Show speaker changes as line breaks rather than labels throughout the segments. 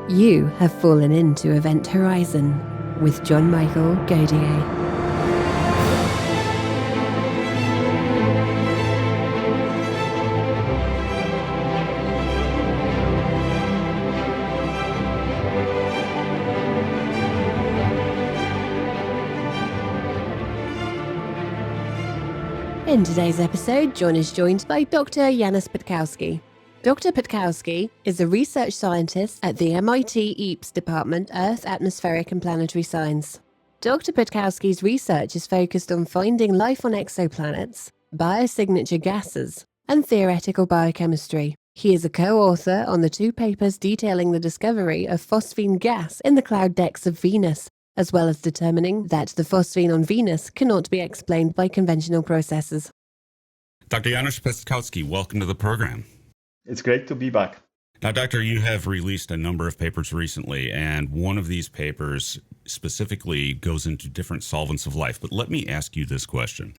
You have fallen into Event Horizon with John Michael Godier. In today's episode, John is joined by Dr. Janusz Petkowski. Dr. Petkowski is a research scientist at the MIT EAPS Department, Earth, Atmospheric and Planetary Science. Dr. Petkowski's research is focused on finding life on exoplanets, biosignature gases, and theoretical biochemistry. He is a co-author on the 2 papers detailing the discovery of phosphine gas in the cloud decks of Venus, as well as determining that the phosphine on Venus cannot be explained by conventional processes.
Dr. Janusz Petkowski, welcome to the program.
It's great to be back.
Now, Doctor, you have released a number of papers recently, and one of these papers specifically goes into different solvents of life. But let me ask you this question.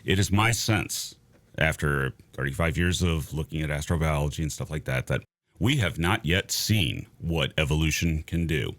It is my sense, after 35 years of looking at astrobiology and stuff like that, that we have not yet seen what evolution can do.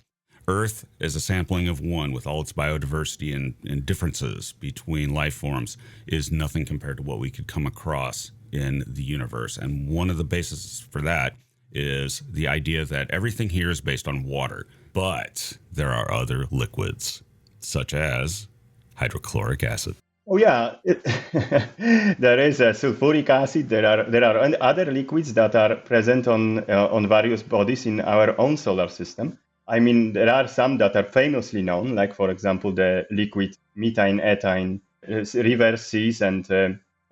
Earth, as a sampling of one with all its biodiversity and differences between life forms, is nothing compared to what we could come across in the universe. And one of the bases for that is the idea that everything here is based on water, but there are other liquids, such as hydrochloric acid.
Oh yeah, there is a sulfuric acid. There are other liquids that are present on various bodies in our own solar system. I mean, there are some that are famously known, like, for example, the liquid methane, ethane, rivers, seas, and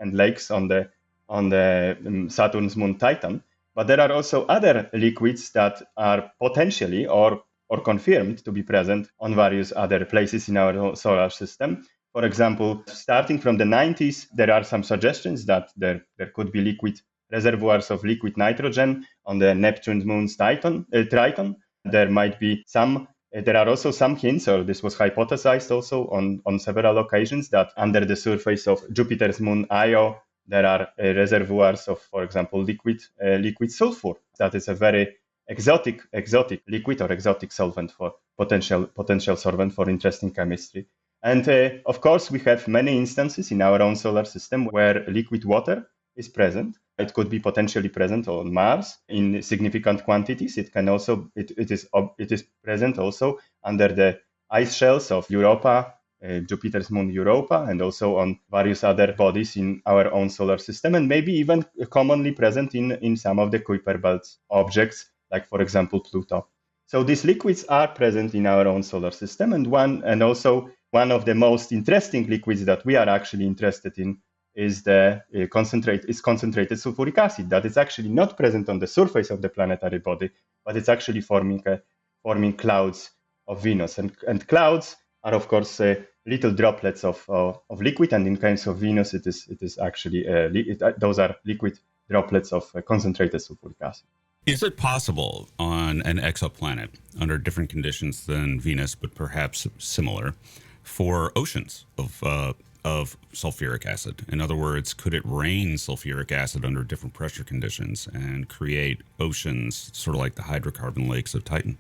lakes on the Saturn's moon Titan. But there are also other liquids that are potentially or confirmed to be present on various other places in our solar system. For example, starting from the 90s, there are some suggestions that there could be liquid reservoirs of liquid nitrogen on the Neptune's moon's Triton. There might be there are also some hints, or this was hypothesized also on several occasions, that under the surface of Jupiter's moon Io, there are reservoirs of, for example, liquid sulfur. That is a very exotic liquid or exotic solvent for potential solvent for interesting chemistry. And of course, we have many instances in our own solar system where liquid water is present. It could be potentially present on Mars in significant quantities. It can also it is present also under the ice shells of Europa, Jupiter's moon Europa, and also on various other bodies in our own solar system, and maybe even commonly present in some of the Kuiper belt objects, like, for example, Pluto. So these liquids are present in our own solar system, and also one of the most interesting liquids that we are actually interested in is concentrated sulfuric acid that is actually not present on the surface of the planetary body, but it's actually forming clouds of Venus. And clouds are, of course, little droplets of liquid, and in case of Venus, it is actually those are liquid droplets of concentrated sulfuric acid.
Is it possible on an exoplanet, under different conditions than Venus, but perhaps similar, for oceans of sulfuric acid? In other words, could it rain sulfuric acid under different pressure conditions and create oceans sort of like the hydrocarbon lakes of Titan?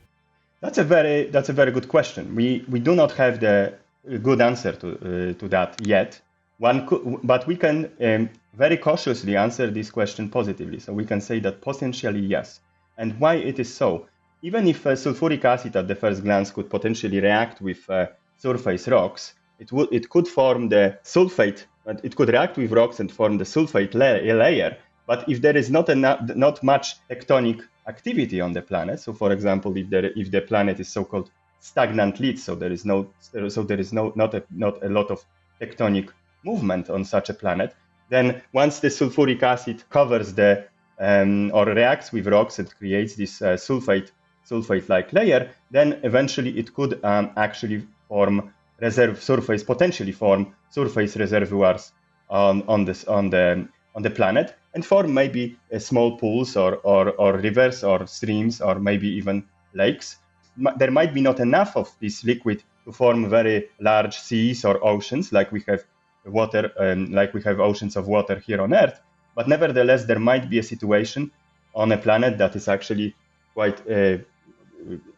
That's a very good question. We do not have the good answer to that yet. But we can very cautiously answer this question positively. So we can say that potentially yes. And why it is so? Even if sulfuric acid at the first glance could potentially react with surface rocks, it could form the sulfate. It could react with rocks and form the sulfate layer. But if there is not much tectonic activity on the planet, so for example, if the planet is so-called stagnant lit, so there is not a lot of tectonic movement on such a planet, then once the sulfuric acid covers or reacts with rocks and creates this sulfate-like layer, then eventually it could actually potentially form surface reservoirs on the planet, and form maybe small pools or rivers or streams or maybe even lakes. There might be not enough of this liquid to form very large seas or oceans, like we have oceans of water here on Earth. But nevertheless, there might be a situation on a planet that is actually quite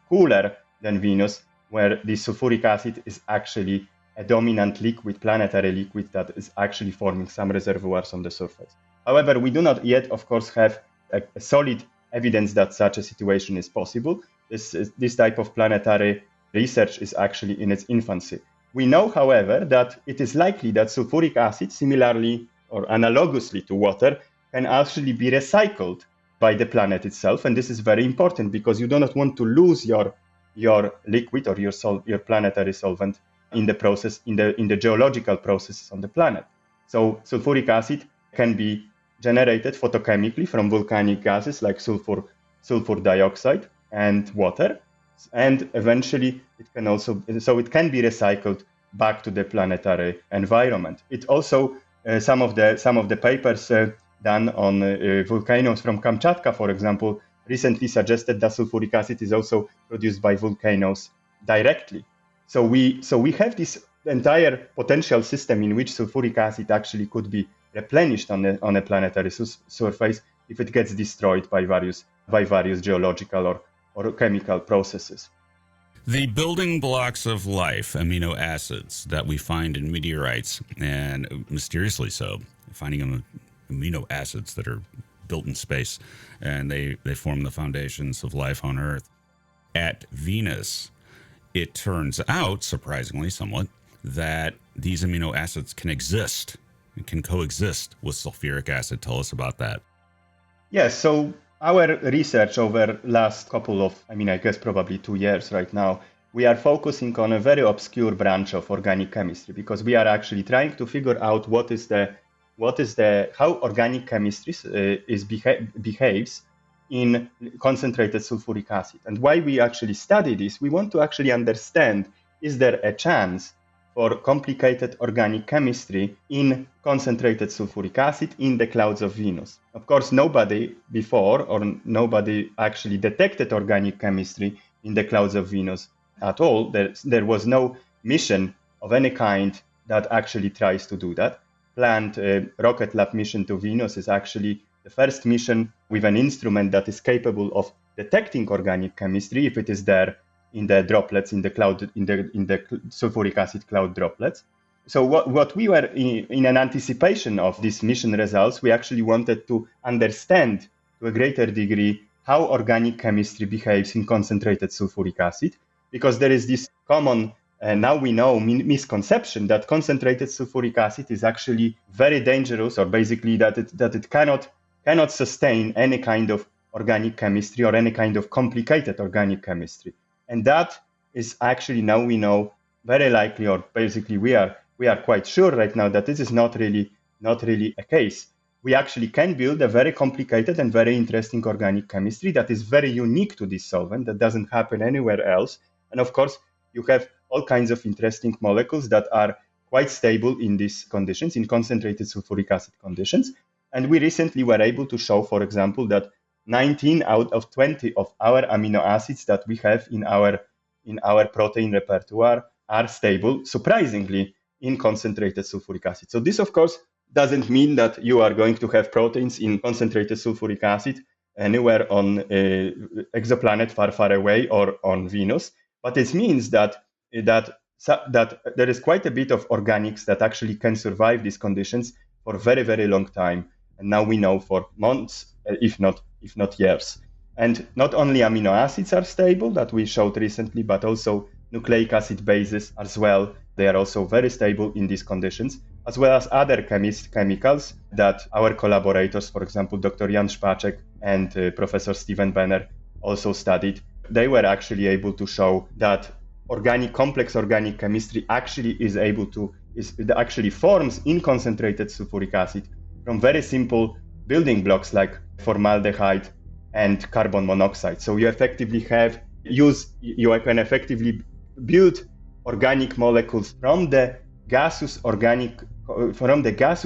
cooler than Venus, where the sulfuric acid is actually a dominant liquid, planetary liquid, that is actually forming some reservoirs on the surface. However, we do not yet, of course, have a solid evidence that such a situation is possible. This type of planetary research is actually in its infancy. We know, however, that it is likely that sulfuric acid, similarly or analogously to water, can actually be recycled by the planet itself. And this is very important because you do not want to lose your liquid or your planetary solvent in the process, in the geological processes on the planet. So sulfuric acid can be generated photochemically from volcanic gases like sulfur dioxide and water, and eventually it can be recycled back to the planetary environment. It also some of the papers done on volcanoes from Kamchatka, for example, recently suggested that sulfuric acid is also produced by volcanoes directly. So we have this entire potential system in which sulfuric acid actually could be replenished on a planetary surface if it gets destroyed by various geological or chemical processes.
The building blocks of life, amino acids that we find in meteorites, and mysteriously so, finding amino acids that are built in space, and they form the foundations of life on Earth. At Venus, it turns out, surprisingly somewhat, that these amino acids can exist and can coexist with sulfuric acid. Tell us about that.
Yes, so our research over last couple of, I guess probably 2 years right now, we are focusing on a very obscure branch of organic chemistry because we are actually trying to figure out how organic chemistry behaves in concentrated sulfuric acid. And why we actually study this, we want to actually understand, is there a chance for complicated organic chemistry in concentrated sulfuric acid in the clouds of Venus? Of course, nobody before or nobody actually detected organic chemistry in the clouds of Venus at all. There was no mission of any kind that actually tries to do that. Planned Rocket Lab mission to Venus is actually the first mission with an instrument that is capable of detecting organic chemistry if it is there in the droplets in the cloud, in the sulfuric acid cloud droplets. So what we were in an anticipation of these mission results, we actually wanted to understand to a greater degree how organic chemistry behaves in concentrated sulfuric acid, because there is this common now we know misconception that concentrated sulfuric acid is actually very dangerous, or basically that it cannot sustain any kind of organic chemistry or any kind of complicated organic chemistry. And that is actually, now we know, very likely, or basically we are quite sure right now that this is not really a case. We actually can build a very complicated and very interesting organic chemistry that is very unique to this solvent, that doesn't happen anywhere else. And of course, you have all kinds of interesting molecules that are quite stable in these conditions, in concentrated sulfuric acid conditions. And we recently were able to show, for example, that 19 out of 20 of our amino acids that we have in our protein repertoire are stable, surprisingly, in concentrated sulfuric acid. So this, of course, doesn't mean that you are going to have proteins in concentrated sulfuric acid anywhere on exoplanet far away or on Venus, but it means that there is quite a bit of organics that actually can survive these conditions for a very, very long time. And now we know for months, if not years. And not only amino acids are stable that we showed recently, but also nucleic acid bases as well. They are also very stable in these conditions, as well as other chemicals that our collaborators, for example, Dr. Janusz Petkowski and Professor Stephen Benner also studied. They were actually able to show that complex organic chemistry actually actually forms in concentrated sulfuric acid from very simple building blocks like formaldehyde and carbon monoxide. So you can effectively build organic molecules from the gaseous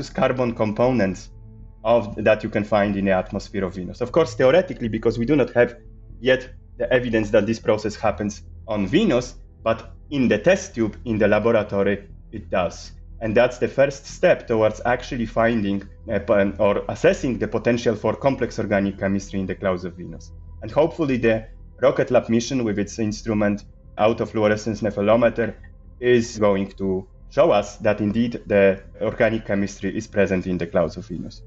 carbon components that you can find in the atmosphere of Venus. Of course, theoretically, because we do not have yet the evidence that this process happens on Venus, but in the test tube, in the laboratory, it does. And that's the first step towards actually finding or assessing the potential for complex organic chemistry in the clouds of Venus. And hopefully the Rocket Lab mission with its instrument autofluorescence nephelometer is going to show us that indeed the organic chemistry is present in the clouds of Venus.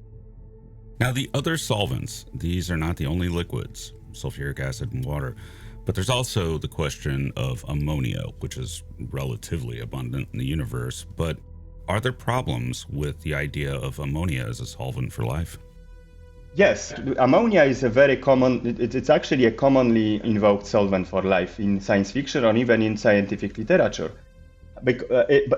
Now, the other solvents, these are not the only liquids, sulfuric acid and water, but there's also the question of ammonia, which is relatively abundant in the universe. But are there problems with the idea of ammonia as a solvent for life?
Yes, ammonia is a very common, it's actually a commonly invoked solvent for life in science fiction or even in scientific literature.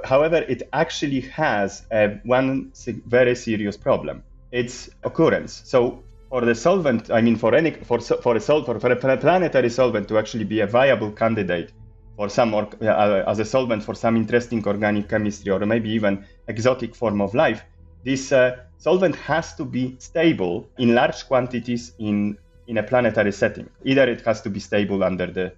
However, it actually has one very serious problem. Its occurrence. So for the solvent, I mean, for a planetary solvent to actually be a viable candidate for some as a solvent for some interesting organic chemistry or maybe even exotic form of life, this solvent has to be stable in large quantities in a planetary setting. Either it has to be stable on the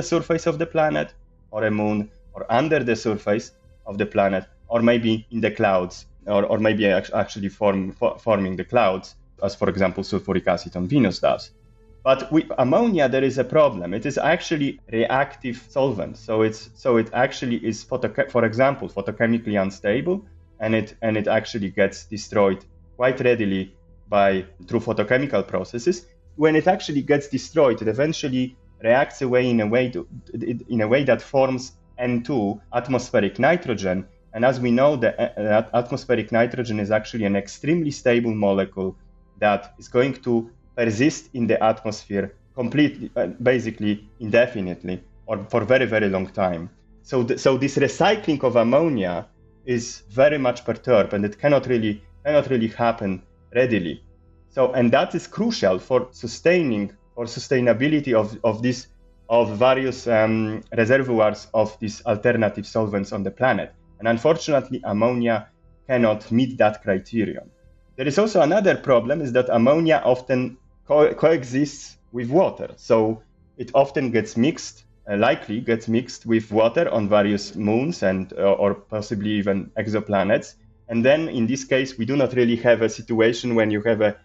surface of the planet or a moon, or under the surface of the planet, or maybe in the clouds, or maybe actually forming the clouds, as for example sulfuric acid on Venus does. But with ammonia, there is a problem. It is actually reactive solvent, so it actually is, for example, photochemically unstable, and it actually gets destroyed quite readily through photochemical processes. When it actually gets destroyed, it eventually reacts away in a way that forms N2, atmospheric nitrogen. And as we know, that atmospheric nitrogen is actually an extremely stable molecule that is going to persist in the atmosphere completely, basically indefinitely, or for very, very long time. So this recycling of ammonia is very much perturbed, and it cannot really happen readily. And that is crucial for sustainability of various reservoirs of these alternative solvents on the planet. And unfortunately, ammonia cannot meet that criterion. There is also another problem, is that ammonia often coexists with water. So it often likely gets mixed with water on various moons or possibly even exoplanets. And then in this case, we do not really have a situation when you have a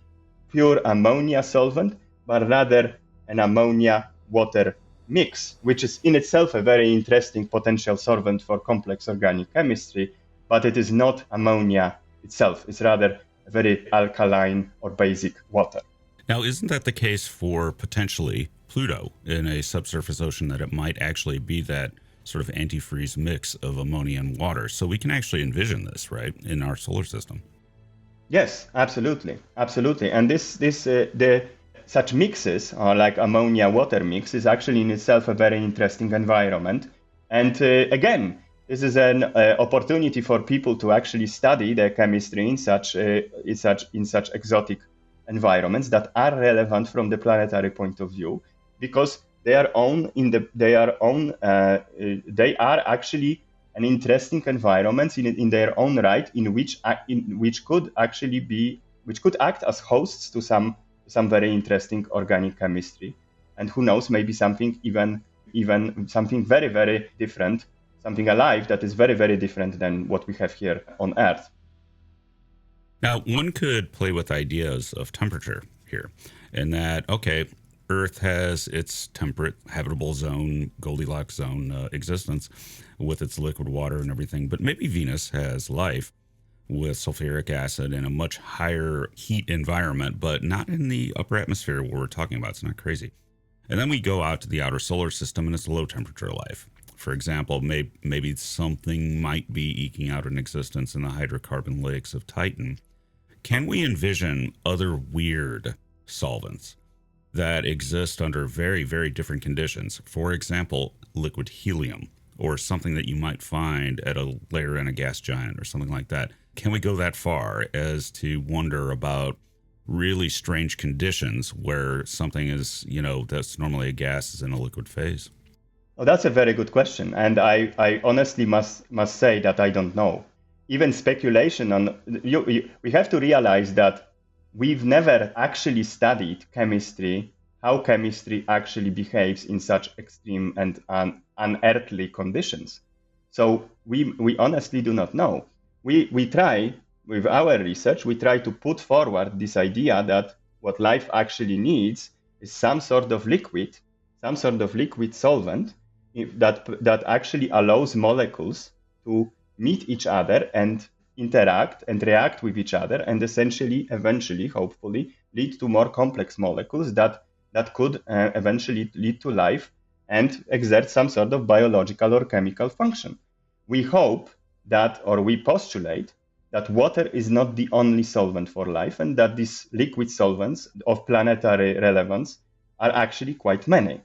pure ammonia solvent, but rather an ammonia-water mix, which is in itself a very interesting potential solvent for complex organic chemistry, but it is not ammonia itself. It's rather a very alkaline or basic water.
Now, isn't that the case for potentially Pluto in a subsurface ocean, that it might actually be that sort of antifreeze mix of ammonia and water? So we can actually envision this, right, in our solar system.
Yes, absolutely. And such mixes, like ammonia-water mix, is actually in itself a very interesting environment. And again, this is an opportunity for people to actually study the chemistry in such exotic environments that are relevant from the planetary point of view, because they are actually an interesting environment in their own right, which could act as hosts to some very interesting organic chemistry, and who knows, maybe something even something very, very different, something alive that is very, very different than what we have here on Earth.
Now, one could play with ideas of temperature here, in that, okay, Earth has its temperate, habitable zone, Goldilocks zone existence with its liquid water and everything, but maybe Venus has life with sulfuric acid in a much higher heat environment, but not in the upper atmosphere where we're talking about. It's not crazy. And then we go out to the outer solar system, and it's low temperature life. For example, maybe something might be eking out an existence in the hydrocarbon lakes of Titan. Can we envision other weird solvents that exist under very, very different conditions? For example, liquid helium, or something that you might find at a layer in a gas giant or something like that. Can we go that far as to wonder about really strange conditions where something is, that's normally a gas is in a liquid phase?
Oh, that's a very good question. And I honestly must say that I don't know. Even speculation on, we have to realize that we've never actually studied how chemistry actually behaves in such extreme and unearthly conditions. So we honestly do not know. We try, with our research, we try to put forward this idea that what life actually needs is some sort of liquid solvent that actually allows molecules to meet each other and interact and react with each other, and essentially, eventually, hopefully, lead to more complex molecules that could eventually lead to life and exert some sort of biological or chemical function. We hope that, or we postulate, that water is not the only solvent for life, and that these liquid solvents of planetary relevance are actually quite many.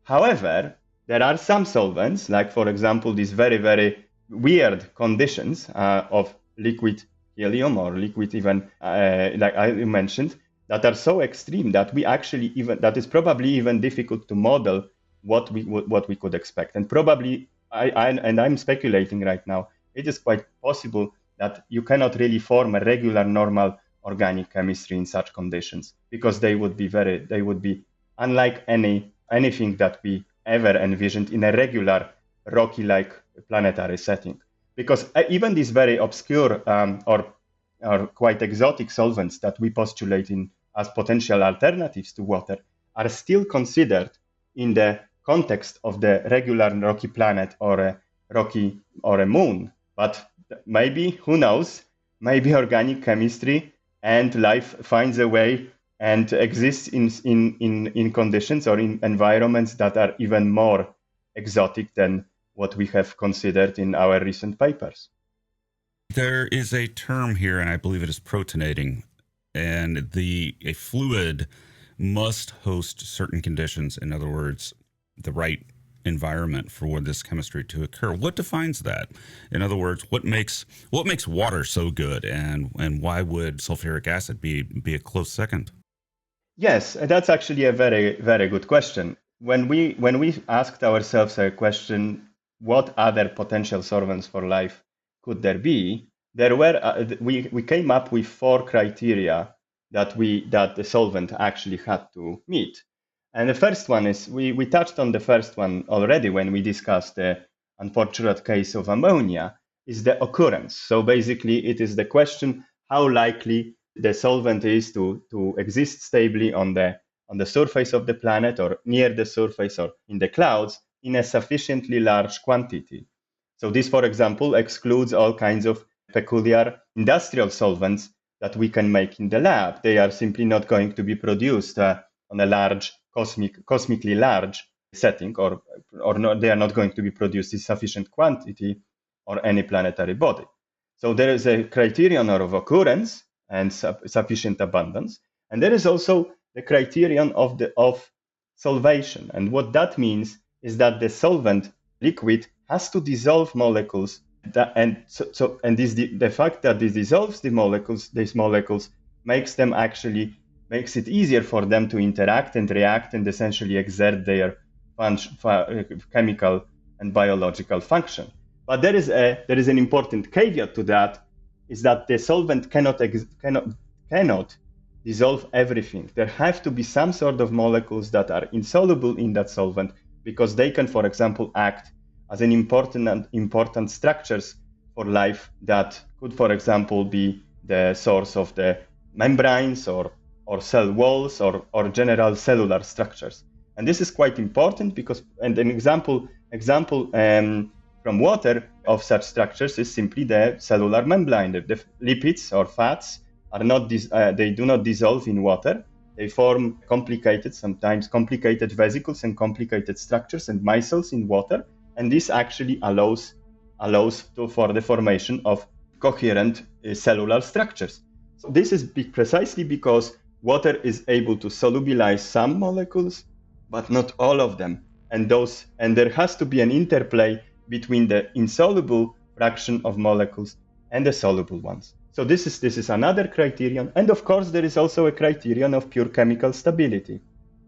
However, there are some solvents, like, for example, these very, very weird conditions of liquid helium or liquid even, like I mentioned, that are so extreme that that is probably even difficult to model what we could expect. And probably, I'm speculating right now, it is quite possible that you cannot really form a regular normal organic chemistry in such conditions, because they would be unlike anything that we ever envisioned in a regular rocky-like planetary setting. Because even these very obscure or quite exotic solvents that we postulate as potential alternatives to water are still considered in the context of the regular rocky planet or a moon. But maybe, who knows, maybe organic chemistry and life finds a way and exists in conditions or in environments that are even more exotic than what we have considered in our recent papers.
There is a term here, and I believe it is protonating, and a fluid must host certain conditions. In other words, the right environment for this chemistry to occur. What defines that? In other words, what makes water so good, and why would sulfuric acid be a close second?
Yes, that's actually a very, very good question. When we asked ourselves a question, what other potential solvents for life could there be? We came up with 4 criteria that the solvent actually had to meet. And the first one is, we touched on the first one already when we discussed the unfortunate case of ammonia, is the occurrence. So basically, it is the question how likely the solvent is to exist stably on the surface of the planet or near the surface or in the clouds in a sufficiently large quantity. So this, for example, excludes all kinds of peculiar industrial solvents that we can make in the lab. They are simply not going to be produced on a large, cosmically large setting, or they are not going to be produced in sufficient quantity or any planetary body. So there is a criterion of occurrence and sufficient abundance, and there is also the criterion of solvation. And what that means is that the solvent liquid has to dissolve molecules, the fact that it dissolves these molecules makes it easier for them to interact and react and essentially exert their chemical and biological function. But there is an important caveat to that, is that the solvent cannot dissolve everything. There have to be some sort of molecules that are insoluble in that solvent, because they can, for example, act as an important structures for life that could, for example, be the source of the membranes or cell walls or general cellular structures. And this is quite important because, and an example from water of such structures is simply the cellular membrane. The lipids or fats are not they do not dissolve in water. They form sometimes complicated vesicles and complicated structures and micelles in water, and this actually allows for the formation of coherent cellular structures. So this is precisely because water is able to solubilize some molecules, but not all of them, and there has to be an interplay between the insoluble fraction of molecules and the soluble ones. So this is another criterion, and of course there is also a criterion of pure chemical stability.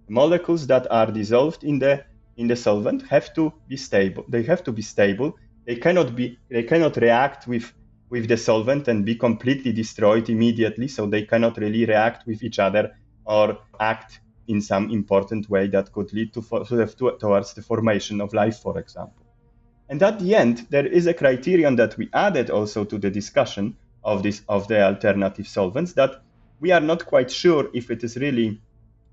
Molecules that are dissolved in the solvent have to be stable. They have to be stable. They cannot react with the solvent and be completely destroyed immediately. So they cannot really react with each other or act in some important way that could lead towards the formation of life, for example. And at the end, there is a criterion that we added also to the discussion of the alternative solvents, that we are not quite sure if it is really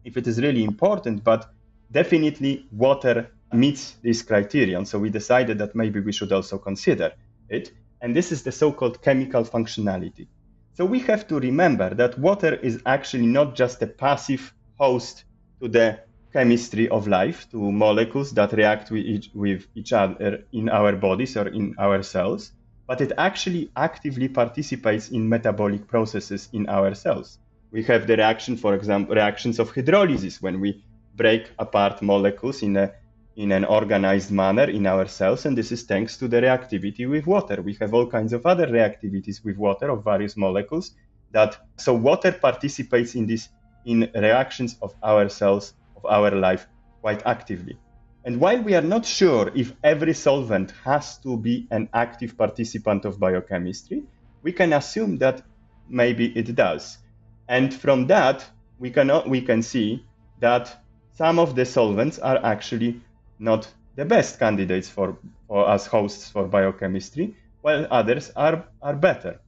if it is really important, but definitely water meets this criterion. So we decided that maybe we should also consider it. And this is the so-called chemical functionality. So we have to remember that water is actually not just a passive host to the chemistry of life, to molecules that react with each other in our bodies or in our cells, but it actually actively participates in metabolic processes in our cells. We have the reaction, for example, reactions of hydrolysis, when we break apart molecules in an organized manner in our cells, and this is thanks to the reactivity with water. We have all kinds of other reactivities with water of various molecules so water participates in reactions of our cells, of our life, quite actively. And while we are not sure if every solvent has to be an active participant of biochemistry, we can assume that maybe it does. And from that, we can see that some of the solvents are actually not the best candidates for as hosts for biochemistry, while others are better.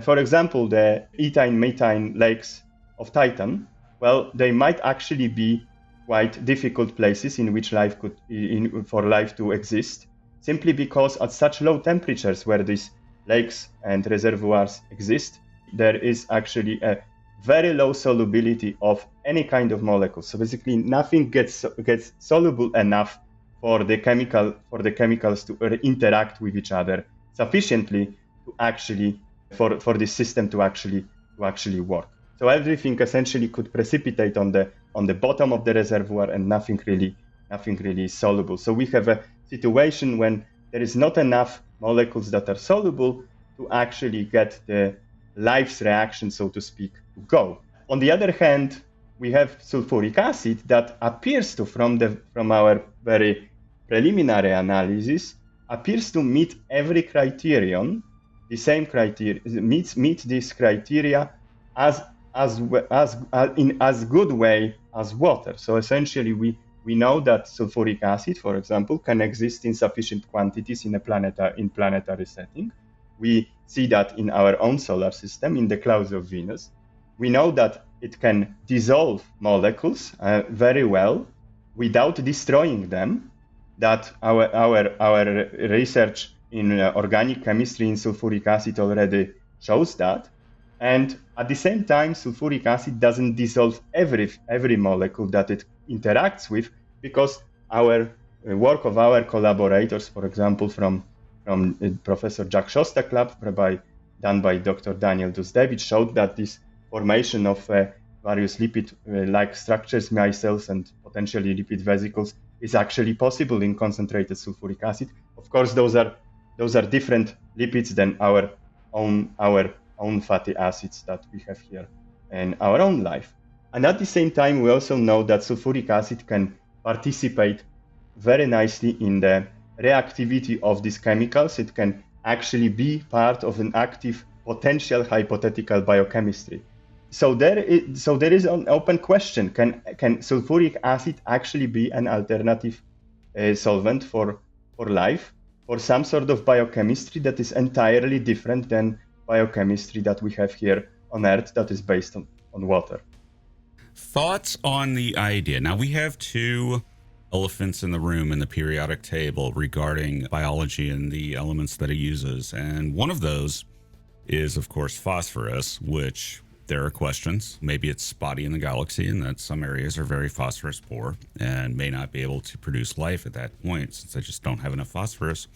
For example, the ethyne-methane lakes of Titan, well, they might actually be quite difficult places in which for life to exist, simply because at such low temperatures where these lakes and reservoirs exist, there is actually a very low solubility of any kind of molecule. So basically, nothing gets soluble enough for the chemicals to interact with each other sufficiently to actually for this system to actually work. So everything essentially could precipitate on the bottom of the reservoir, and nothing really is soluble. So we have a situation when there is not enough molecules that are soluble to actually get the life's reaction, so to speak, to go. On the other hand, we have sulfuric acid that appears to, from our very preliminary analysis, appears to meet every criterion, the same criteria, meet this criteria in as good way as water. So essentially, we know that sulfuric acid, for example, can exist in sufficient quantities in planetary setting. We see that in our own solar system, in the clouds of Venus. We know that it can dissolve molecules very well without destroying them. That our research in organic chemistry in sulfuric acid already shows that. And at the same time, sulfuric acid doesn't dissolve every molecule that it interacts with, because our work of our collaborators, for example, from Professor Jack Szostak lab, done by Dr. Daniel Dusdevich, showed that this formation of various lipid-like structures, micelles, and potentially lipid vesicles is actually possible in concentrated sulfuric acid. Of course, those are different lipids than our own fatty acids that we have here in our own life. And at the same time, we also know that sulfuric acid can participate very nicely in the reactivity of these chemicals. It can actually be part of an active potential hypothetical biochemistry. So there is an open question: Can sulfuric acid actually be an alternative solvent for life, for some sort of biochemistry that is entirely different than biochemistry that we have here on Earth, that is based on water?
Thoughts on the idea? Now, we have two elephants in the room in the periodic table regarding biology and the elements that it uses. And one of those is, of course, phosphorus, which there are questions. Maybe it's spotty in the galaxy and that some areas are very phosphorus poor and may not be able to produce life at that point, since they just don't have enough phosphorus.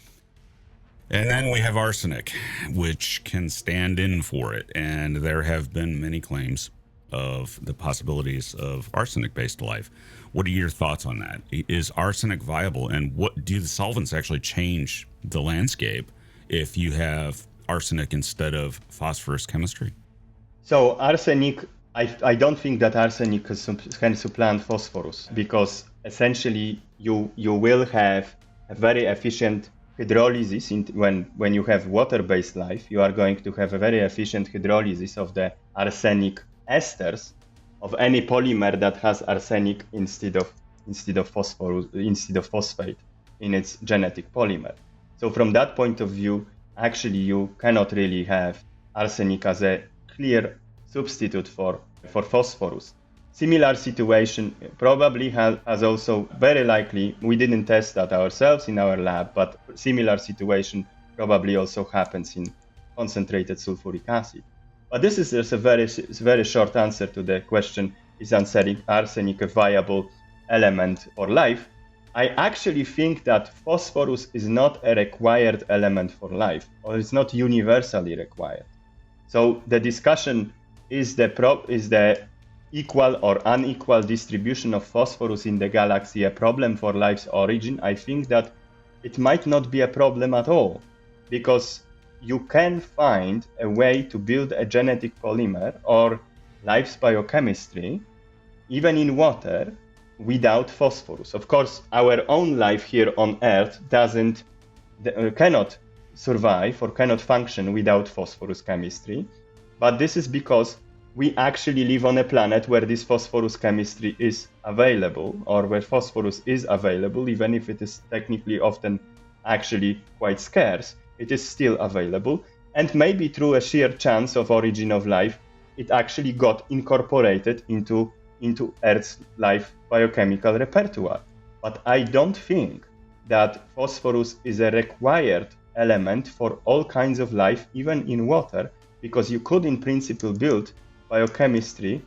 And then we have arsenic, which can stand in for it. And there have been many claims of the possibilities of arsenic-based life. What are your thoughts on that? Is arsenic viable? And what do the solvents actually change the landscape if you have arsenic instead of phosphorus chemistry?
So arsenic, I don't think that arsenic can supplant phosphorus, because essentially you will have a very efficient hydrolysis. When you have water-based life, you are going to have a very efficient hydrolysis of the arsenic esters of any polymer that has arsenic instead of phosphorus, instead of phosphate in its genetic polymer. So from that point of view, actually you cannot really have arsenic as a clear substitute for phosphorus. Similar situation probably has also very likely, we didn't test that ourselves in our lab, but similar situation probably also happens in concentrated sulfuric acid. But this is just a very short answer to the question, is arsenic a viable element for life? I actually think that phosphorus is not a required element for life, or it's not universally required. So the discussion is the equal or unequal distribution of phosphorus in the galaxy a problem for life's origin? I think that it might not be a problem at all, because you can find a way to build a genetic polymer or life's biochemistry, even in water, without phosphorus. Of course, our own life here on Earth cannot survive or cannot function without phosphorus chemistry, but this is because we actually live on a planet where this phosphorus chemistry is available, or where phosphorus is available, even if it is technically often actually quite scarce, it is still available. And maybe through a sheer chance of origin of life, it actually got incorporated into Earth's life biochemical repertoire. But I don't think that phosphorus is a required element for all kinds of life, even in water, because you could in principle build biochemistry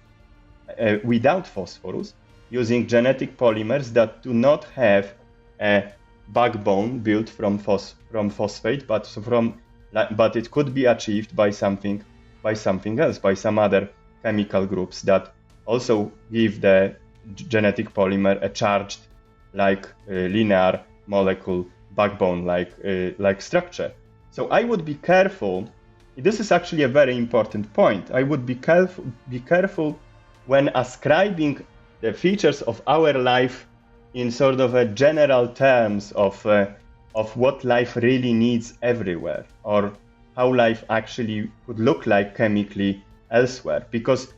without phosphorus using genetic polymers that do not have a backbone built from phosphate, but it could be achieved by something else, by some other chemical groups that also give the genetic polymer a charged, like linear molecule backbone like structure. So I would be careful. This is actually a very important point. I would be careful when ascribing the features of our life in sort of a general terms of what life really needs everywhere, or how life actually could look like chemically elsewhere, because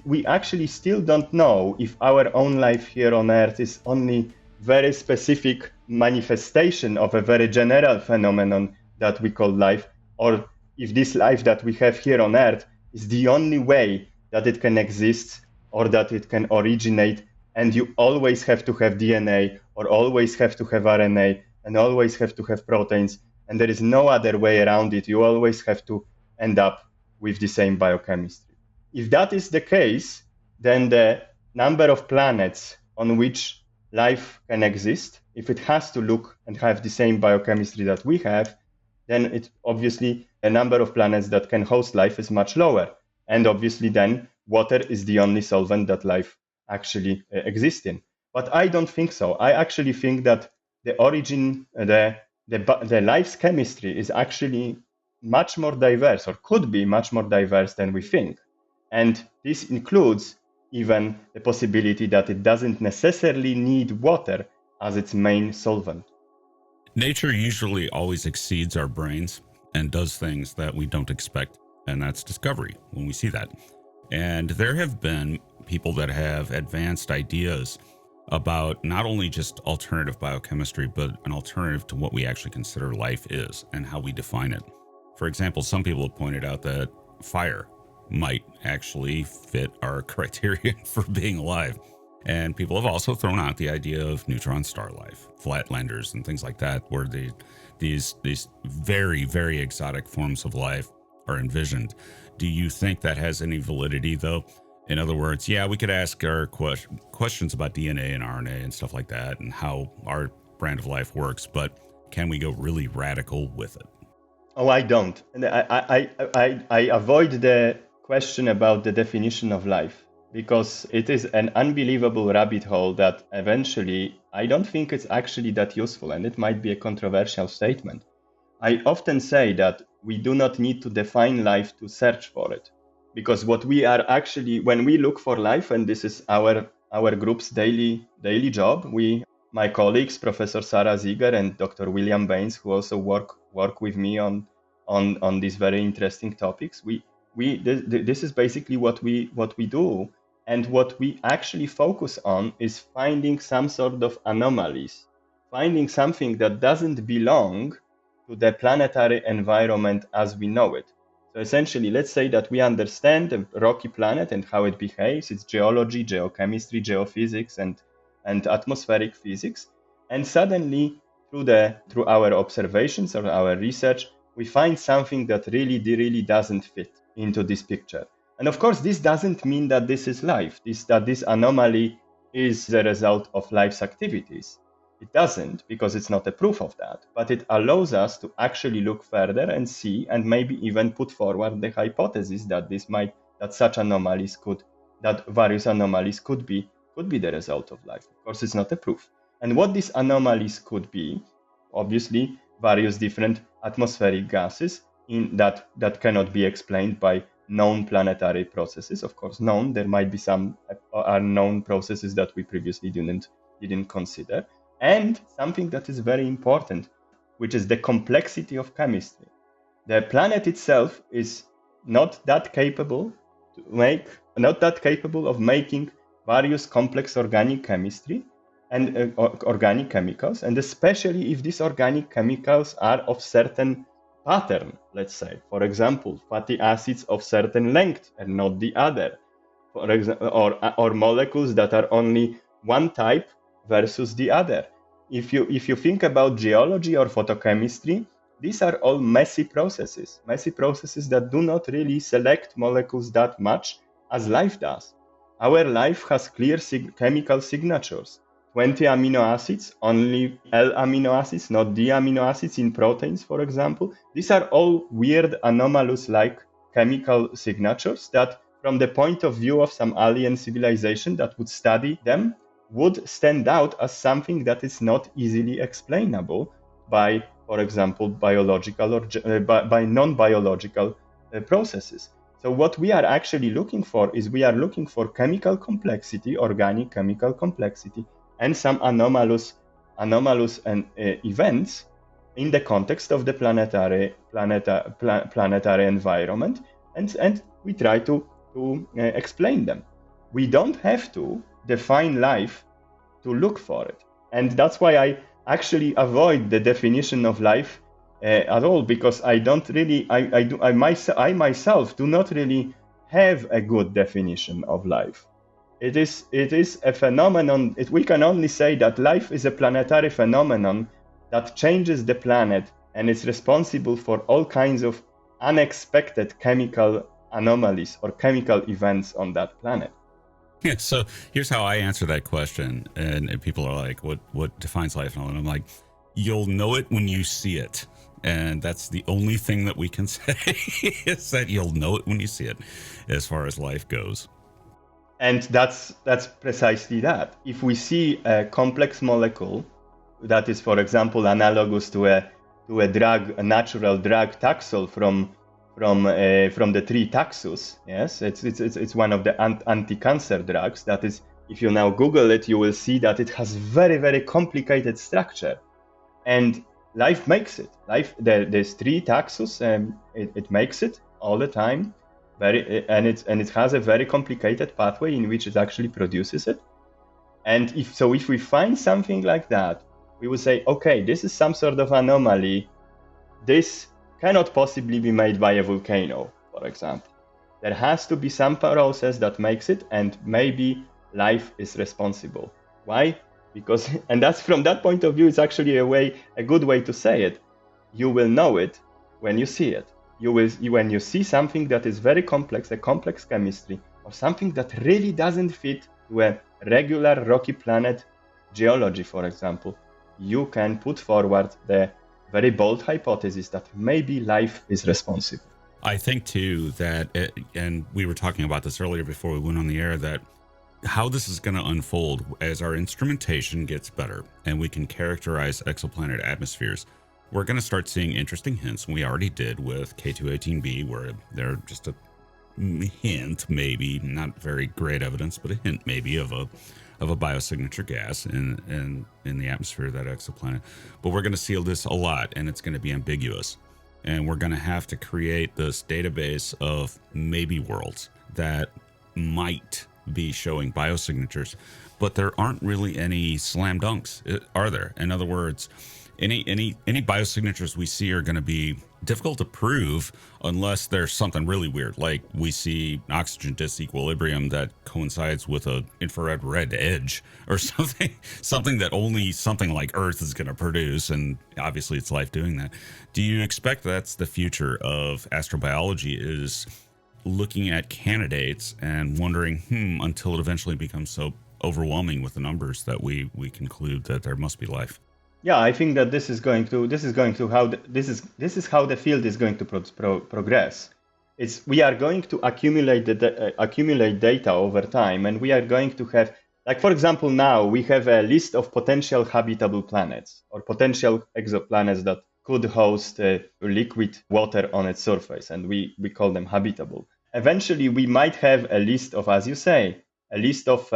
we actually still don't know if our own life here on Earth is only very specific manifestation of a very general phenomenon that we call life, or if this life that we have here on Earth is the only way that it can exist or that it can originate, and you always have to have DNA or always have to have RNA and always have to have proteins, and there is no other way around it. You always have to end up with the same biochemistry. If that is the case, then the number of planets on which life can exist, if it has to look and have the same biochemistry that we have, then it obviously a number of planets that can host life is much lower. And obviously then water is the only solvent that life actually exists in. But I don't think so. I actually think that the origin, the life's chemistry is actually much more diverse, or could be much more diverse than we think. And this includes even the possibility that it doesn't necessarily need water as its main solvent.
Nature usually always exceeds our brains and does things that we don't expect, and that's discovery when we see that. And there have been people that have advanced ideas about not only just alternative biochemistry, but an alternative to what we actually consider life is and how we define it. For example, some people have pointed out that fire might actually fit our criteria for being alive. And people have also thrown out the idea of neutron star life, flatlanders and things like that, where these very, very exotic forms of life are envisioned. Do you think that has any validity, though? In other words, yeah, we could ask our questions about DNA and RNA and stuff like that and how our brand of life works, but can we go really radical with it?
Oh, I don't. And I avoid the question about the definition of life, because it is an unbelievable rabbit hole that eventually I don't think it's actually that useful, and it might be a controversial statement. I often say that we do not need to define life to search for it, because what we are actually, when we look for life, and this is our group's daily job, my colleagues, Professor Sarah Ziegler and Dr. William Baines, who also work with me on these very interesting topics, this is basically what we do. And what we actually focus on is finding some sort of anomalies, finding something that doesn't belong to the planetary environment as we know it. So essentially, let's say that we understand a rocky planet and how it behaves, its geology, geochemistry, geophysics, and atmospheric physics. And suddenly, through our observations or our research, we find something that really doesn't fit into this picture. And of course, this doesn't mean that this is life, that this anomaly is the result of life's activities. It doesn't, because it's not a proof of that, but it allows us to actually look further and see, and maybe even put forward the hypothesis that various anomalies could be the result of life. Of course, it's not a proof. And what these anomalies could be, obviously, various different atmospheric gases that cannot be explained by known planetary processes. Of course, there might be some unknown processes that we previously didn't consider. And something that is very important, which is the complexity of chemistry. The planet itself is not that capable of making various complex organic chemistry and organic chemicals, and especially if these organic chemicals are of certain pattern, let's say. For example, fatty acids of certain length and not the other. For example, or molecules that are only one type versus the other. If you think about geology or photochemistry, these are all messy processes that do not really select molecules that much as life does. Our life has clear chemical signatures. 20 amino acids, only L amino acids, not D amino acids in proteins, for example. These are all weird anomalous-like chemical signatures that, from the point of view of some alien civilization that would study them, would stand out as something that is not easily explainable by, for example, biological or by non-biological processes. So what we are actually looking for is chemical complexity, organic chemical complexity, and some anomalous events in the context of the planetary environment, and we try to explain them. We don't have to define life to look for it, and that's why I actually avoid the definition of life at all, because I myself do not really have a good definition of life. It is a phenomenon. We can only say that life is a planetary phenomenon that changes the planet and is responsible for all kinds of unexpected chemical anomalies or chemical events on that planet.
Yeah, so here's how I answer that question, and people are like, what defines life? And I'm like, you'll know it when you see it. And that's the only thing that we can say is that you'll know it when you see it as far as life goes.
And that's precisely that. If we see a complex molecule that is, for example, analogous to a natural drug Taxol from the tree Taxus, yes, it's one of the anti-cancer drugs. That is, if you now Google it, you will see that it has very, very complicated structure, and life makes it. This tree Taxus, it makes it all the time. It has a very complicated pathway in which it actually produces it. And if we find something like that, we will say, okay, this is some sort of anomaly. This cannot possibly be made by a volcano, for example. There has to be some process that makes it, and maybe life is responsible. Why? Because, and that's, from that point of view, it's actually a good way to say it. You will know it when you see it. When you see something that is very complex, a complex chemistry, or something that really doesn't fit to a regular rocky planet geology, for example, you can put forward the very bold hypothesis that maybe life is responsible.
I think too that, and we were talking about this earlier before we went on the air, that how this is going to unfold as our instrumentation gets better and we can characterize exoplanet atmospheres. We're going to start seeing interesting hints. We already did with K218b, where they're just a hint, maybe not very great evidence, but a hint maybe of a biosignature gas in the atmosphere of that exoplanet. But we're going to see this a lot, and it's going to be ambiguous. And we're going to have to create this database of maybe worlds that might be showing biosignatures, but there aren't really any slam dunks, are there? In other words, any biosignatures we see are going to be difficult to prove unless there's something really weird, like we see oxygen disequilibrium that coincides with a infrared red edge or something that only something like Earth is going to produce, and obviously it's life doing that. Do you expect that's the future of astrobiology, is looking at candidates and wondering, until it eventually becomes so overwhelming with the numbers that we conclude that there must be life?
Yeah, I think that this is how the field is going to progress. We are going to accumulate data over time, and we are going to have, like, for example, now we have a list of potential habitable planets or potential exoplanets that could host liquid water on its surface, and we call them habitable. Eventually, we might have a list of, as you say, a list of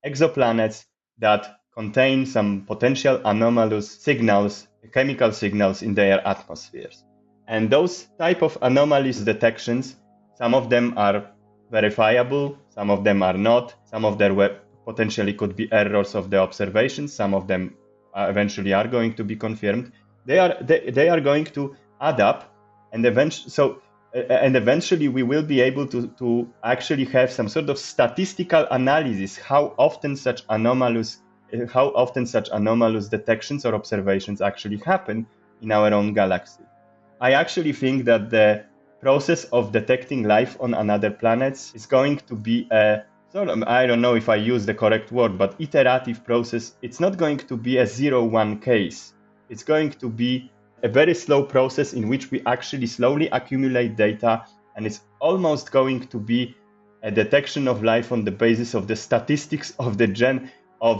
exoplanets that contain some potential anomalous signals, chemical signals in their atmospheres. And those type of anomalies detections, some of them are verifiable, some of them are not, some of them potentially could be errors of the observations, some of them eventually are going to be confirmed. They are going to add up, and eventually we will be able to actually have some sort of statistical analysis how often such anomalous detections or observations actually happen in our own galaxy. I actually think that the process of detecting life on another planets is going to be a sort of, I don't know if I use the correct word, but iterative process. It's not going to be a 0-1 case. It's going to be a very slow process in which we actually slowly accumulate data, and it's almost going to be a detection of life on the basis of the statistics of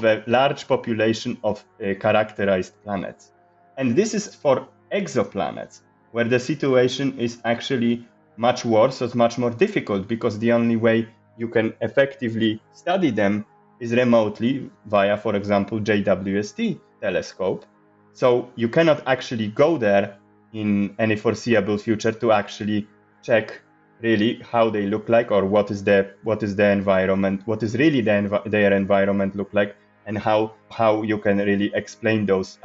a large population of characterized planets. And this is for exoplanets, where the situation is actually much worse, or much more difficult, because the only way you can effectively study them is remotely via, for example, JWST telescope. So you cannot actually go there in any foreseeable future to actually check really how they look like, or what is the environment, what is really their environment look like, and how you can really explain those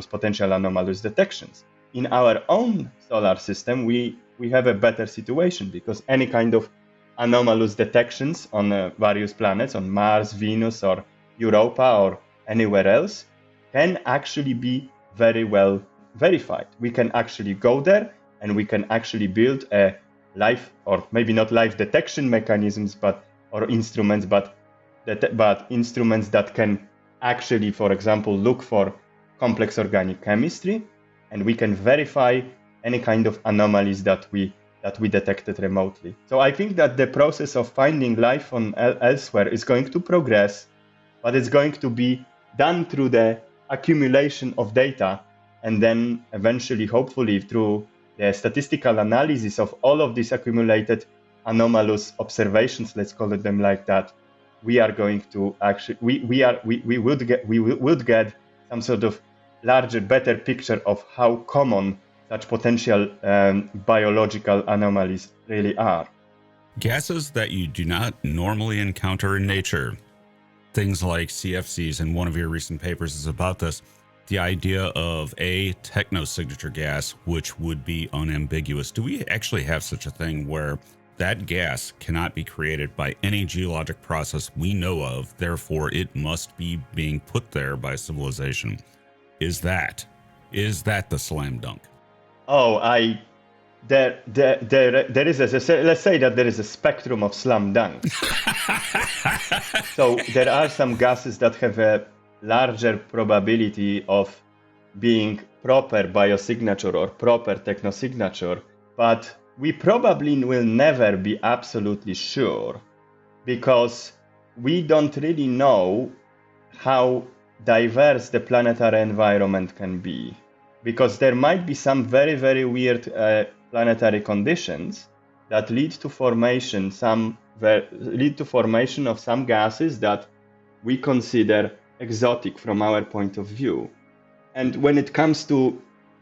potential anomalous detections. In our own solar system, we have a better situation, because any kind of anomalous detections on various planets, on Mars, Venus, or Europa, or anywhere else, can actually be very well verified. We can actually go there, and we can actually build a life, or maybe not life detection mechanisms, or instruments, but instruments that can actually, for example, look for complex organic chemistry, and we can verify any kind of anomalies that we detected remotely. So I think that the process of finding life on elsewhere is going to progress, but it's going to be done through the accumulation of data, and then eventually, hopefully, through the statistical analysis of all of these accumulated anomalous observations, let's call it them like that, we are going to actually we would get some sort of larger, better picture of how common such potential biological anomalies really are.
Gases that you do not normally encounter in nature, things like CFCs, and one of your recent papers is about this, the idea of a technosignature gas, which would be unambiguous. Do we actually have such a thing where that gas cannot be created by any geologic process we know of, therefore it must be being put there by civilization? Is that the slam dunk?
Oh, there is let's say that there is a spectrum of slam dunk. So there are some gases that have a larger probability of being proper biosignature or proper technosignature, but we probably will never be absolutely sure, because we don't really know how diverse the planetary environment can be, because there might be some very, very weird planetary conditions that lead to formation of some gases that we consider exotic from our point of view. And when it comes to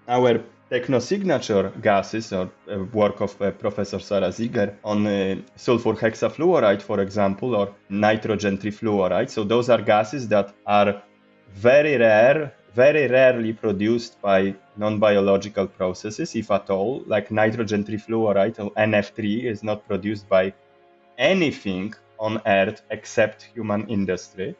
our technosignature gases, or work of Professor Sarah Ziegler on sulfur hexafluoride, for example, or nitrogen trifluoride, so those are gases that are very rare very rarely produced by non-biological processes, if at all, like nitrogen trifluoride or NF3 is not produced by anything on Earth except human industry.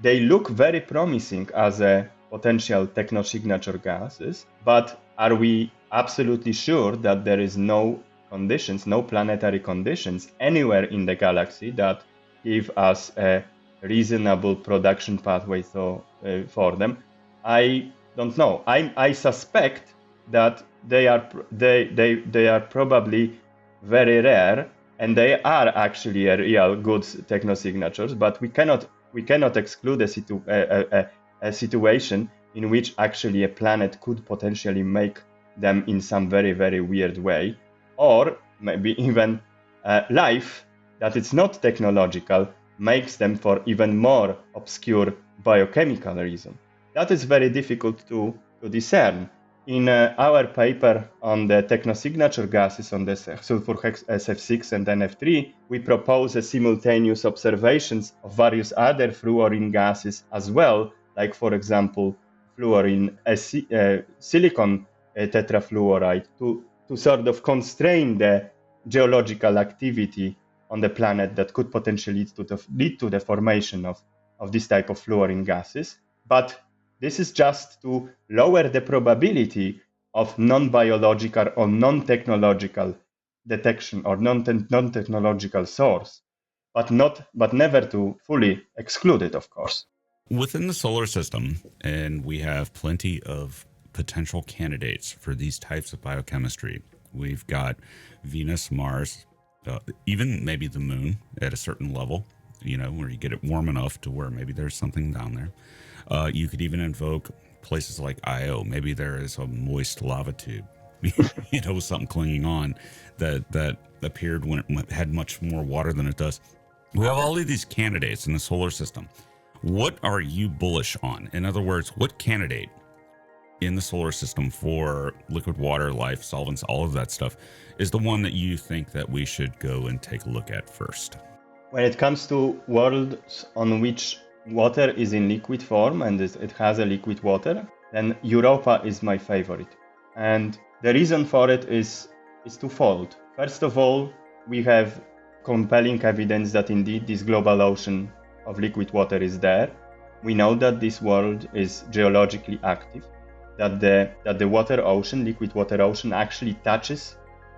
They look very promising as a potential technosignature gases, but are we absolutely sure that there is no conditions, no planetary conditions anywhere in the galaxy that give us a reasonable production pathway for them? I don't know. I suspect that they are probably very rare, and they are actually a real good technosignatures, but we cannot exclude a situation in which actually a planet could potentially make them in some very, very weird way, or maybe even life that it's not technological makes them for even more obscure biochemical reason. That is very difficult to discern. In our paper on the technosignature gases on the sulfur SF6 and NF3, we propose a simultaneous observations of various other fluorine gases as well, like for example, fluorine silicon tetrafluoride, to sort of constrain the geological activity on the planet that could potentially lead to the formation of this type of fluorine gases. But this is just to lower the probability of non-biological or non-technological detection or non-technological source, but never to fully exclude it, of course.
Within the solar system, and we have plenty of potential candidates for these types of biochemistry. We've got Venus, Mars, even maybe the moon at a certain level, where you get it warm enough to where maybe there's something down there. You could even invoke places like Io. Maybe there is a moist lava tube, with something clinging on that appeared when it had much more water than it does. We have all of these candidates in the solar system. What are you bullish on? In other words, what candidate in the solar system for liquid water, life, solvents, all of that stuff is the one that you think that we should go and take a look at first?
When it comes to worlds on which water is in liquid form and it has a liquid water, then Europa is my favorite. And the reason for it is twofold. First of all, we have compelling evidence that indeed this global ocean of liquid water is there. We know that this world is geologically active, that the liquid water ocean actually touches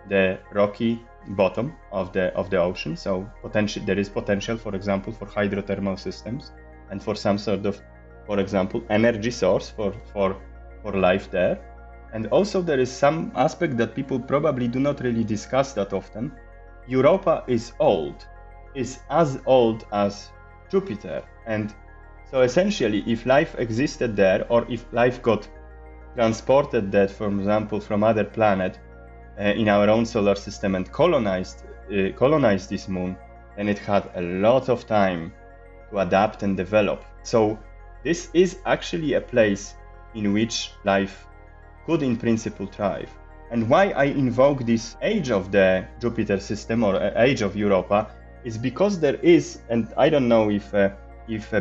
the rocky bottom of the ocean. So there is potential, for example, for hydrothermal systems and for some sort of, for example, energy source for life there. And also there is some aspect that people probably do not really discuss that often. Europa is as old as Jupiter. And so essentially, if life existed there, or if life got transported there, for example, from other planet in our own solar system and colonized this moon, then it had a lot of time to adapt and develop. So this is actually a place in which life could in principle thrive. And why I invoke this age of the Jupiter system or age of Europa is because there is, and I don't know if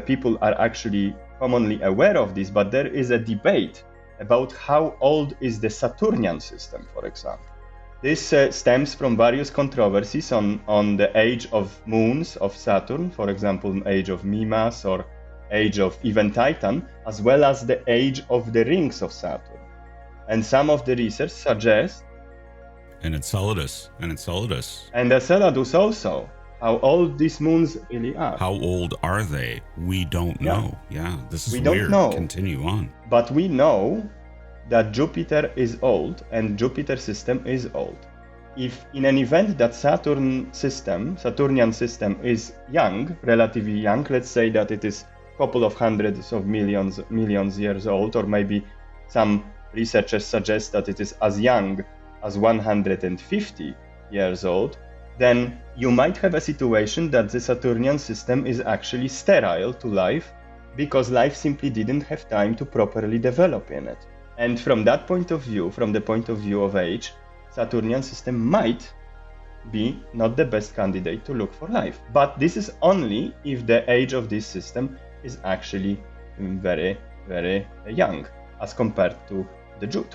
people are actually commonly aware of this, but there is a debate about how old is the Saturnian system, for example. This stems from various controversies on the age of moons of Saturn, for example, age of Mimas or age of even Titan, as well as the age of the rings of Saturn. And some of the research suggests...
And Enceladus. And
Enceladus also, how old these moons really are.
How old are they? We don't know. Yeah, this is
we
weird.
Don't know.
Continue on.
But we know that Jupiter is old and Jupiter system is old. If in an event that Saturnian system is young, relatively young, let's say that it is a couple of hundreds of millions years old, or maybe some researchers suggest that it is as young as 150 years old, then you might have a situation that the Saturnian system is actually sterile to life because life simply didn't have time to properly develop in it. And from that point of view, from the point of view of age, Saturnian system might be not the best candidate to look for life. But this is only if the age of this system is actually very very young as compared to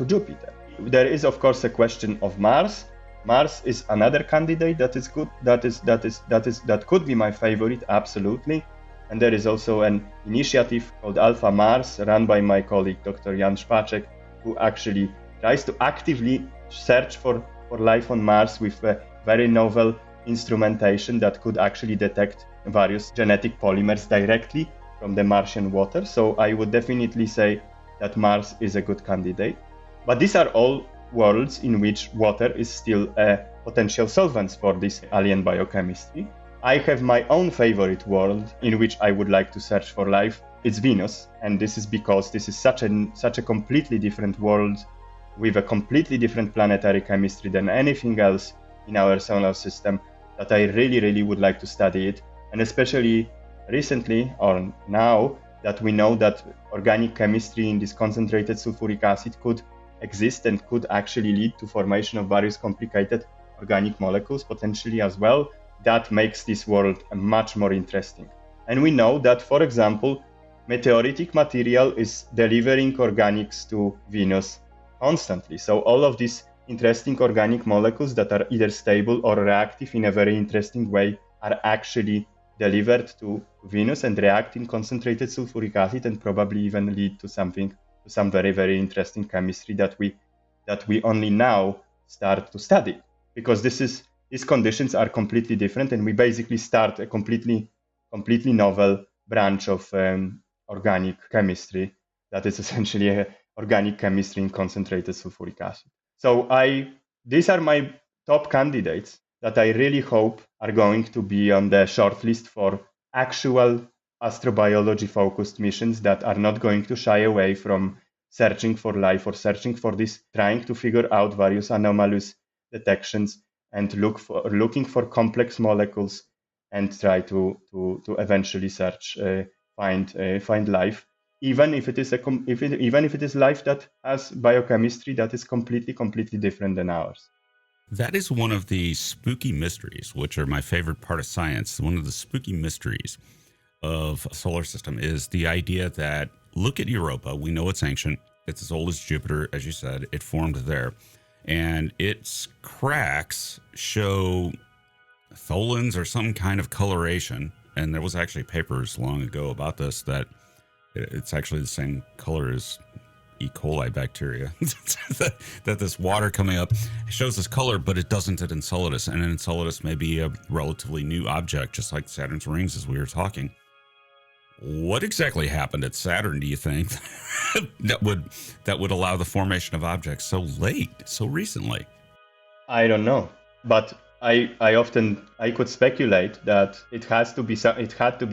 Jupiter. There is, of course, a question of Mars. Mars is another candidate that is good. That could be my favorite, absolutely. And there is also an initiative called Alpha Mars, run by my colleague Dr. Janusz Petkowski, who actually tries to actively search for life on Mars with a very novel instrumentation that could actually detect various genetic polymers directly from the Martian water. So I would definitely say that Mars is a good candidate. But these are all worlds in which water is still a potential solvent for this alien biochemistry. I have my own favorite world in which I would like to search for life. It's Venus, and this is because this is such a completely different world with a completely different planetary chemistry than anything else in our solar system that I really, really would like to study it. And especially recently, or now, that we know that organic chemistry in this concentrated sulfuric acid could exist and could actually lead to formation of various complicated organic molecules potentially as well. That makes this world much more interesting. And we know that, for example, meteoritic material is delivering organics to Venus constantly. So all of these interesting organic molecules that are either stable or reactive in a very interesting way are actually delivered to Venus and react in concentrated sulfuric acid and probably even lead to some very, very interesting chemistry that we only now start to study, because these conditions are completely different, and we basically start a completely novel branch of organic chemistry that is essentially a organic chemistry in concentrated sulfuric acid. So these are my top candidates that I really hope are going to be on the shortlist for actual astrobiology focused missions that are not going to shy away from searching for life or searching for this, trying to figure out various anomalous detections and looking for complex molecules and try to eventually find life, even if it is life that has biochemistry that is completely different than ours.
That is one of the spooky mysteries, which are my favorite part of science. One of the spooky mysteries of a solar system is the idea that, look at Europa. We know it's ancient. It's as old as Jupiter, as you said. It formed there. And its cracks show tholins or some kind of coloration. And there was actually papers long ago about this, that it's actually the same color as E. coli bacteria. that this water coming up shows this color, but it doesn't at Enceladus. And Enceladus may be a relatively new object, just like Saturn's rings, as we were talking. What exactly happened at Saturn, do you think, that would allow the formation of objects so late, so recently?
I don't know, but I could speculate that it had to be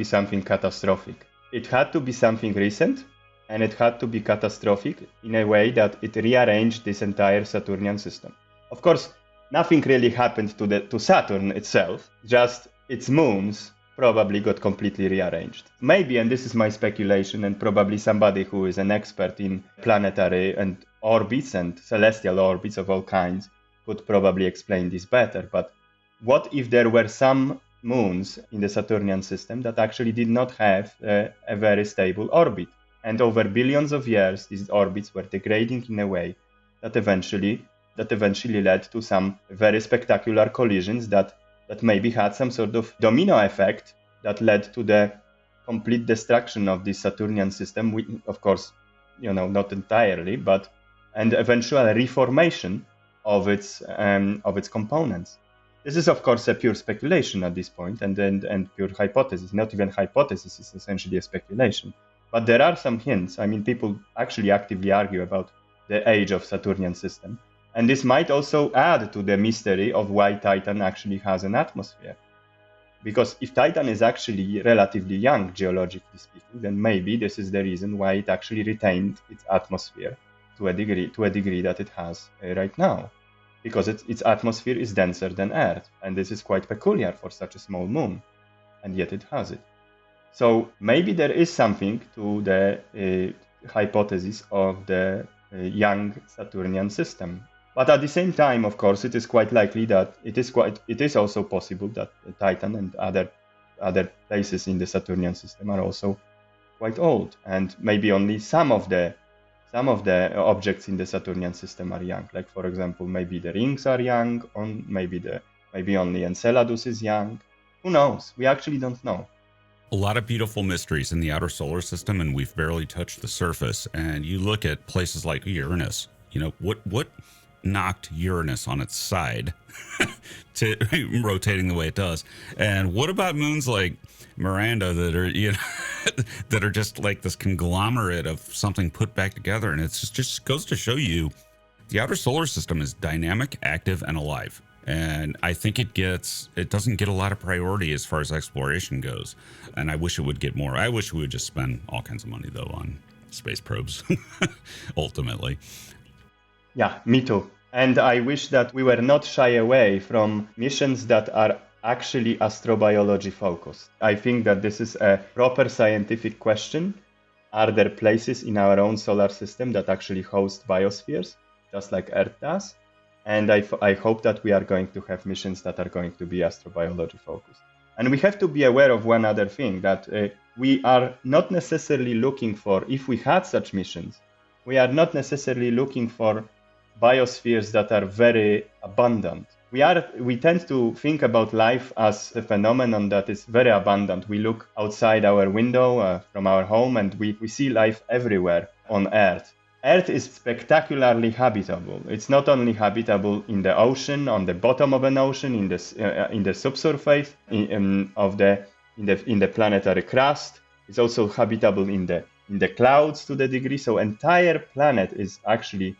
something catastrophic. It had to be something recent, and it had to be catastrophic in a way that it rearranged this entire Saturnian system. Of course, nothing really happened to Saturn itself, just its moons probably got completely rearranged. Maybe, and this is my speculation, and probably somebody who is an expert in planetary and orbits and celestial orbits of all kinds could probably explain this better. But what if there were some moons in the Saturnian system that actually did not have a very stable orbit? And over billions of years, these orbits were degrading in a way that eventually led to some very spectacular collisions that maybe had some sort of domino effect that led to the complete destruction of the Saturnian system. Of course, not entirely, but and eventual reformation of its components. This is, of course, a pure speculation at this point, and pure hypothesis. Not even hypothesis, is essentially a speculation. But there are some hints. I mean, people actually actively argue about the age of Saturnian system. And this might also add to the mystery of why Titan actually has an atmosphere. Because if Titan is actually relatively young, geologically speaking, then maybe this is the reason why it actually retained its atmosphere to a degree that it has right now. Because its atmosphere is denser than Earth. And this is quite peculiar for such a small moon. And yet it has it. So maybe there is something to the hypothesis of the young Saturnian system. But at the same time, of course, it is quite likely that it is also possible that Titan and other places in the Saturnian system are also quite old, and maybe only some of the objects in the Saturnian system are young. Like, for example, maybe the rings are young, or maybe only Enceladus is young. Who knows? We actually don't know.
A lot of beautiful mysteries in the outer solar system, and we've barely touched the surface. And you look at places like Uranus. What knocked Uranus on its side to rotating the way it does? And what about moons like Miranda that are that are just like this conglomerate of something put back together? And it's just goes to show you the outer solar system is dynamic, active, and alive. And I think it doesn't get a lot of priority as far as exploration goes. And I wish it would get more. I wish we would just spend all kinds of money, though, on space probes, ultimately.
Yeah, me too. And I wish that we were not shy away from missions that are actually astrobiology focused. I think that this is a proper scientific question. Are there places in our own solar system that actually host biospheres, just like Earth does? And I hope that we are going to have missions that are going to be astrobiology focused. And we have to be aware of one other thing, that we are not necessarily looking for, if we had such missions, we are not necessarily looking for biospheres that are very abundant. We tend to think about life as a phenomenon that is very abundant. We look outside our window from our home, and we see life everywhere on Earth. Earth is spectacularly habitable. It's not only habitable in the ocean, on the bottom of an ocean, in the subsurface, in the planetary crust. It's also habitable in the clouds to the degree. So entire planet is actually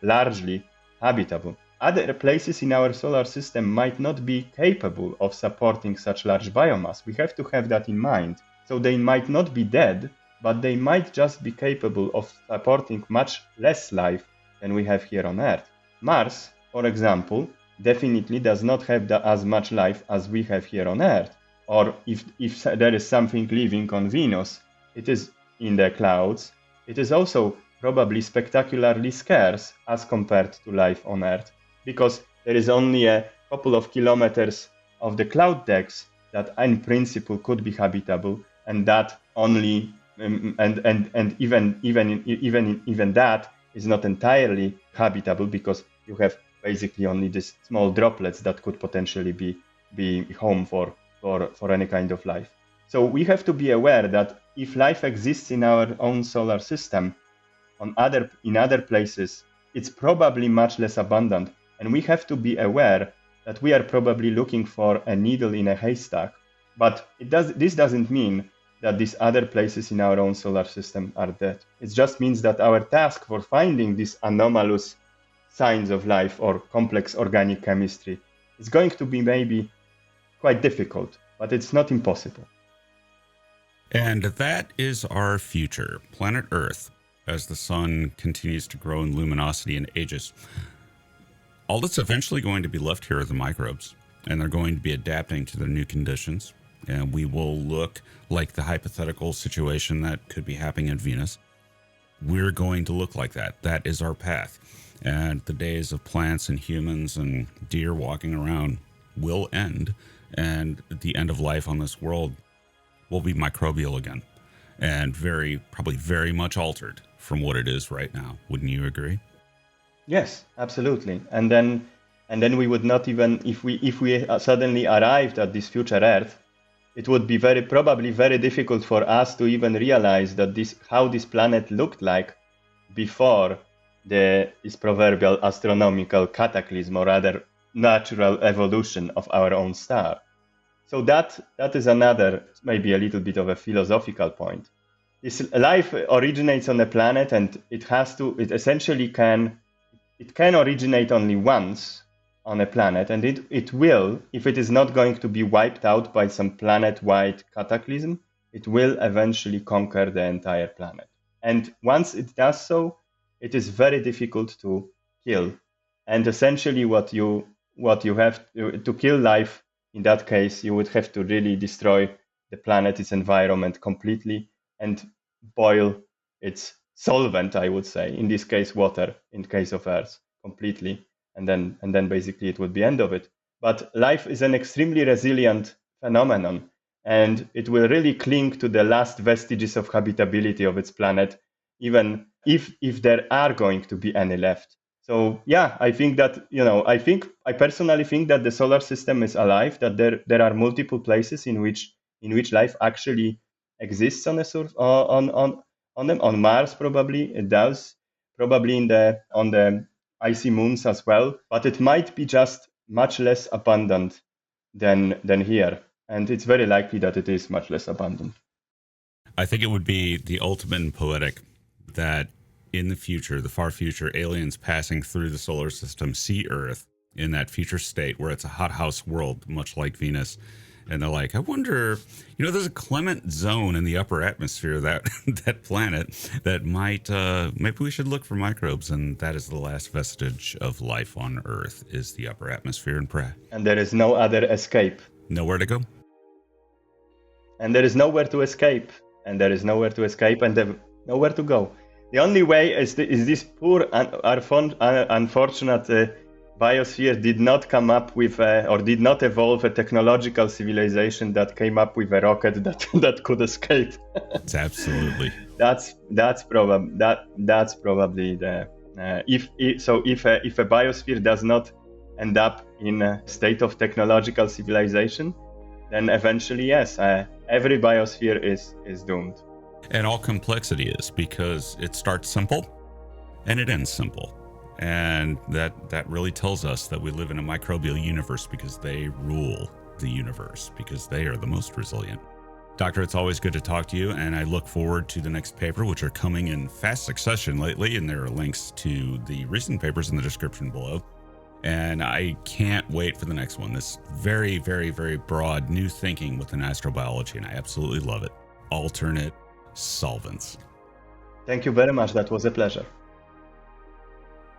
largely habitable. Other places in our solar system might not be capable of supporting such large biomass. We have to have that in mind. So they might not be dead, but they might just be capable of supporting much less life than we have here on Earth. Mars, for example, definitely does not have as much life as we have here on Earth. Or if there is something living on Venus, it is in the clouds. It is also probably spectacularly scarce as compared to life on Earth, because there is only a couple of kilometers of the cloud decks that in principle could be habitable, and that only and even that is not entirely habitable, because you have basically only these small droplets that could potentially be home for any kind of life. So we have to be aware that if life exists in our own solar system, in other places, it's probably much less abundant, and we have to be aware that we are probably looking for a needle in a haystack. But this doesn't mean that these other places in our own solar system are dead. It just means that our task for finding these anomalous signs of life or complex organic chemistry is going to be maybe quite difficult, but it's not impossible.
And that is our future, planet Earth, as the sun continues to grow in luminosity and ages. All that's eventually going to be left here are the microbes, and they're going to be adapting to their new conditions. And we will look like the hypothetical situation that could be happening in Venus. We're going to look like that. That is our path. And the days of plants and humans and deer walking around will end. And the end of life on this world will be microbial again. And probably very much altered from what it is right now. Wouldn't you agree?
Yes, absolutely. And then we would not even, if we suddenly arrived at this future Earth, it would be probably very difficult for us to even realize that how this planet looked like before this proverbial astronomical cataclysm, or rather natural evolution of our own star. So that is another, maybe a little bit of a philosophical point. This life originates on a planet, and it essentially can originate only once on a planet, and it will, if it is not going to be wiped out by some planet-wide cataclysm, it will eventually conquer the entire planet. And once it does so, it is very difficult to kill. And essentially what you have to kill life, in that case, you would have to really destroy the planet, its environment completely, and boil its solvent, I would say, in this case water, in case of Earth, completely. And then basically it would be end of it. But life is an extremely resilient phenomenon. and it will really cling to the last vestiges of habitability of its planet, even if there are going to be any left. So yeah, I think that, I personally think that the solar system is alive, that there are multiple places in which life actually exists on on Mars. Probably it does, probably on the icy moons as well, but it might be just much less abundant than here, and it's very likely that it is much less abundant.
I think it would be the ultimate and poetic that in the future, the far future, aliens passing through the solar system see Earth in that future state where it's a hothouse world, much like Venus. And they're like, I wonder, there's a clement zone in the upper atmosphere of that planet that might, maybe we should look for microbes. And that is the last vestige of life on Earth, is the upper atmosphere and prayer.
And there is no other escape.
Nowhere to go.
And there is nowhere to escape. And there is nowhere to escape and nowhere to go. The only way is this poor, unfortunate biosphere did not come up with, or did not evolve a technological civilization that came up with a rocket that could escape.
It's absolutely.
That's probably the if a biosphere does not end up in a state of technological civilization, then eventually yes, every biosphere is doomed.
And all complexity is, because it starts simple and it ends simple. And that really tells us that we live in a microbial universe because they rule the universe, because they are the most resilient. Doctor, it's always good to talk to you, and I look forward to the next paper, which are coming in fast succession lately, and there are links to the recent papers in the description below. And I can't wait for the next one. This very, very, very broad new thinking within astrobiology, and I absolutely love it. Alternate solvents.
Thank you very much. That was a pleasure.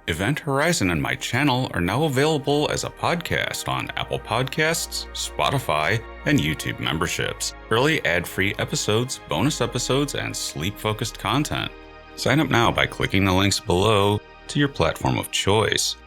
Event Horizon and my channel are now available as a podcast on Apple Podcasts, Spotify, and YouTube memberships. Early ad-free episodes, bonus episodes, and sleep-focused content. Sign up now by clicking the links below to your platform of choice.